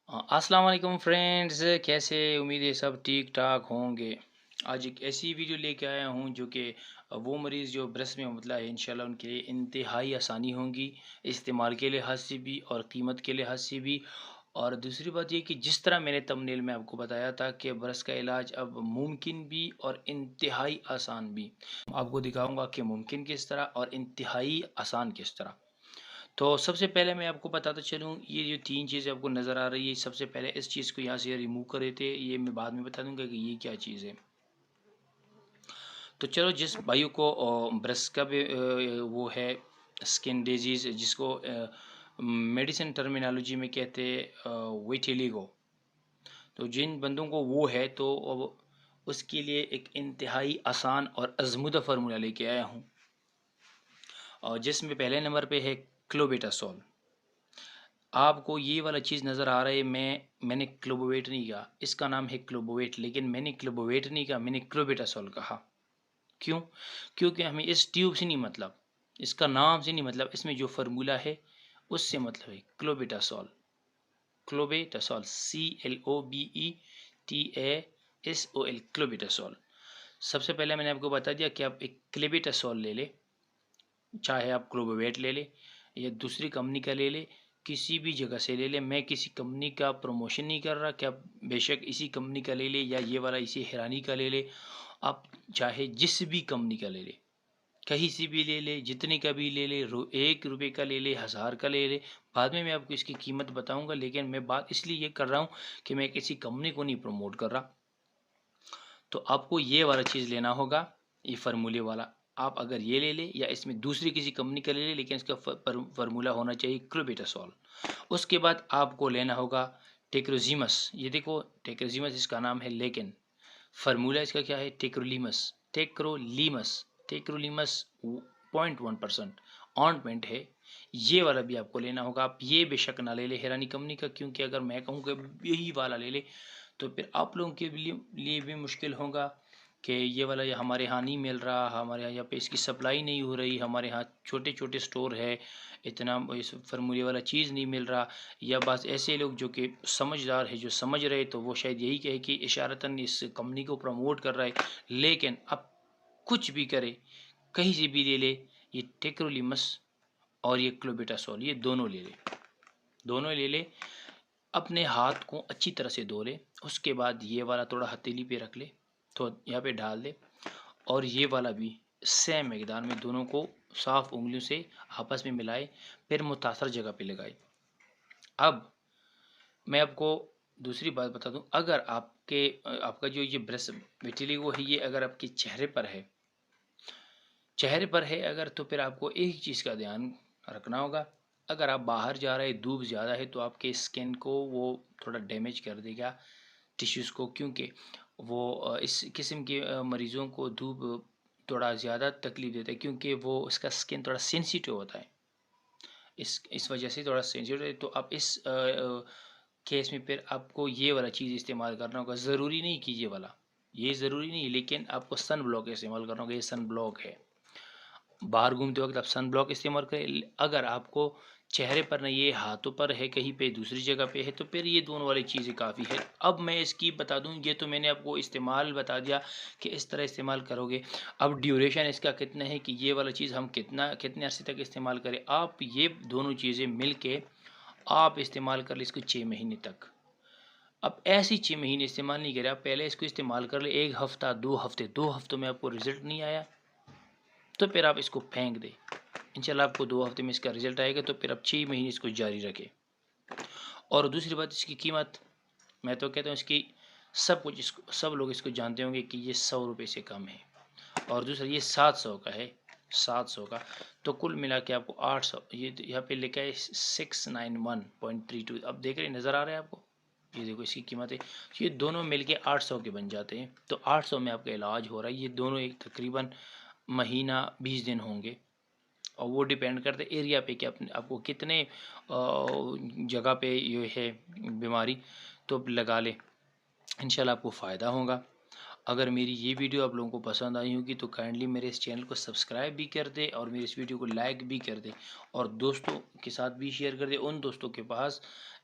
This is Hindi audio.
अस्सलाम वालेकुम फ्रेंड्स, कैसे उम्मीद है सब ठीक ठाक होंगे। आज एक ऐसी वीडियो लेके आया हूँ जो कि वो मरीज़ जो ब्रेस्ट में मुबतला है इंशाल्लाह उनके लिए इंतहाई आसानी होंगी, इस्तेमाल के लिहाज से भी और कीमत के लिहाज से भी। और दूसरी बात ये कि जिस तरह मैंने थंबनेल में आपको बताया था कि ब्रेस्ट का इलाज अब मुमकिन भी और इंतहाई आसान भी, आपको दिखाऊंगा कि मुमकिन किस तरह और इंतहाई आसान किस तरह। तो सबसे पहले मैं आपको बताता चलूँ, ये जो 3 चीज़ें आपको नज़र आ रही है, सबसे पहले इस चीज़ को यहाँ से रिमूव कर देते, ये मैं बाद में बता दूँगा कि ये क्या चीज़ है। तो चलो, जिस भाइयों को ब्रेस्ट का भी वो है स्किन डिजीज़, जिसको मेडिसिन टर्मिनोलॉजी में कहते हैं विटिलिगो, तो जिन बंदों को वो है तो अब उसके लिए एक इंतहाई आसान और आज़मूदा फार्मूला लेके आया हूँ, और जिसमें पहले नंबर पे है क्लोबेटासोल। आपको ये वाला चीज़ नज़र आ रहा है, मैंने क्लोबोवेट नहीं कहा, इसका नाम है क्लोबोवेट, लेकिन मैंने क्लोबोवेट नहीं कहा, मैंने क्लोबेटासोल कहा। क्यों? क्योंकि हमें इस ट्यूब से नहीं मतलब, इसका नाम से नहीं मतलब, इसमें जो फार्मूला है उससे मतलब है क्लोबेटासोल। Clobetasol, CLOBETASOL, clobetasol. सबसे पहले मैंने आपको बता दिया कि आप एक क्लोबेटासोल ले ले, चाहे आप क्लोबोवेट ले ले या दूसरी कंपनी का ले ले, किसी भी जगह से ले ले। मैं किसी कंपनी का प्रमोशन नहीं कर रहा कि आप बेशक इसी कंपनी का ले ले या ये वाला इसी हैरानी का ले ले। आप चाहे जिस भी कंपनी का ले ले, कहीं से भी ले ले, जितने का भी ले ले, 1 रुपये का ले ले, 1000 का ले ले, बाद में मैं आपको इसकी कीमत बताऊंगा। लेकिन मैं बात इसलिए ये कर रहा हूँ कि मैं किसी कंपनी को नहीं प्रमोट कर रहा। तो आपको ये वाला चीज़ लेना होगा, ये फार्मूले वाला। आप अगर ये ले लें या इसमें दूसरी किसी कंपनी का ले लें, लेकिन इसका फार्मूला होना चाहिए क्लोबेटासोल। उसके बाद आपको लेना होगा टेक्रोजीमस। ये देखो, टेक्रोजीमस इसका नाम है, लेकिन फार्मूला इसका क्या है? टेक्रोलीमस। टेक्रोलीमस, टेक्रोलीमस 0.1% ऑइंटमेंट है। ये वाला भी आपको लेना होगा। आप ये बेशक ना ले ले हैरानी कंपनी का, क्योंकि अगर मैं कहूँ कि यही वाला ले ले तो फिर आप लोगों के लिए भी मुश्किल होगा कि ये वाला ये हमारे यहाँ नहीं मिल रहा, हमारे यहाँ पे इसकी सप्लाई नहीं हो रही, हमारे यहाँ छोटे छोटे स्टोर है, इतना इस फार्मूले वाला चीज़ नहीं मिल रहा। या बस ऐसे लोग जो कि समझदार है, जो समझ रहे, तो वो शायद यही कहे कि इशारतन इस कंपनी को प्रमोट कर रहा है। लेकिन अब कुछ भी करे, कहीं से भी ले ले, ये टेक्रोलिमस और ये क्लोबेटासोल, ये दोनों ले ले, दोनों ले ले। अपने हाथ को अच्छी तरह से धो ले, उसके बाद ये वाला थोड़ा हथेली पे रख ले, तो यहाँ पे डाल दे, और ये वाला भी सेम मकदार में दोनों को साफ उंगलियों से आपस में मिलाए, फिर मुतासर जगह पे लगाए। अब मैं आपको दूसरी बात बता दूं, अगर आपका जो ये ब्रेस्ट विटिलिगो है, ये अगर आपके चेहरे पर है अगर, तो फिर आपको एक चीज़ का ध्यान रखना होगा। अगर आप बाहर जा रहे, धूप ज़्यादा है, तो आपके स्किन को वो थोड़ा डैमेज कर देगा, टिश्यूज़ को, क्योंकि वो इस किस्म के मरीज़ों को धूप थोड़ा ज़्यादा तकलीफ देता है, क्योंकि वो उसका स्किन थोड़ा सेंसिटिव होता है। इस वजह से थोड़ा सेंसिटिव है। तो आप इस केस में फिर आपको ये वाला चीज़ इस्तेमाल करना होगा। ज़रूरी नहीं कि ये ज़रूरी नहीं, लेकिन आपको सन ब्लॉक इस्तेमाल करना होगा। ये सन ब्लॉक है, बाहर घूमते वक्त आप सन ब्लॉक इस्तेमाल करें। अगर आपको चेहरे पर नहीं, ये हाथों पर है, कहीं पे दूसरी जगह पे है, तो फिर ये दोनों वाली चीज़ें काफ़ी है। अब मैं इसकी बता दूं, ये तो मैंने आपको इस्तेमाल बता दिया कि इस तरह इस्तेमाल करोगे। अब ड्यूरेशन इसका कितना है कि ये वाला चीज़ हम कितने अरसे तक इस्तेमाल करें। आप ये दोनों चीज़ें मिल के आप इस्तेमाल कर ले इसको 6 महीने तक। अब ऐसी 6 महीने इस्तेमाल नहीं करें, आप पहले इसको इस्तेमाल कर ले 1 हफ़्ता 2 हफ्ते, 2 हफ्तों में आपको रिज़ल्ट नहीं आया तो फिर आप इसको फेंक दें। इंशाल्लाह आपको 2 हफ्ते में इसका रिजल्ट आएगा, तो फिर आप 6 महीने इसको जारी रखें। और दूसरी बात, इसकी कीमत, मैं तो कहता हूँ इसकी, सब कुछ इसको सब लोग इसको जानते होंगे कि ये 100 रुपये से कम है। और दूसरा, ये 700 का है, 700 का। तो कुल मिला के आपको 800, ये यहाँ पे लिखा है 691.32। अब देख रहे, नज़र आ रहा है आपको, ये देखो इसकी कीमत है। ये दोनों मिलके 800 के बन जाते हैं। तो 800 में आपका इलाज हो रहा है। ये दोनों एक तकरीबन महीना 20 दिन होंगे, और वो डिपेंड करते एरिया पे कि आपको कितने जगह पे ये है बीमारी, तो लगा ले, इंशाल्लाह आपको फ़ायदा होगा। अगर मेरी ये वीडियो आप लोगों को पसंद आई होगी तो काइंडली मेरे इस चैनल को सब्सक्राइब भी कर दे, और मेरे इस वीडियो को लाइक भी कर दे, और दोस्तों के साथ भी शेयर कर दे, उन दोस्तों के पास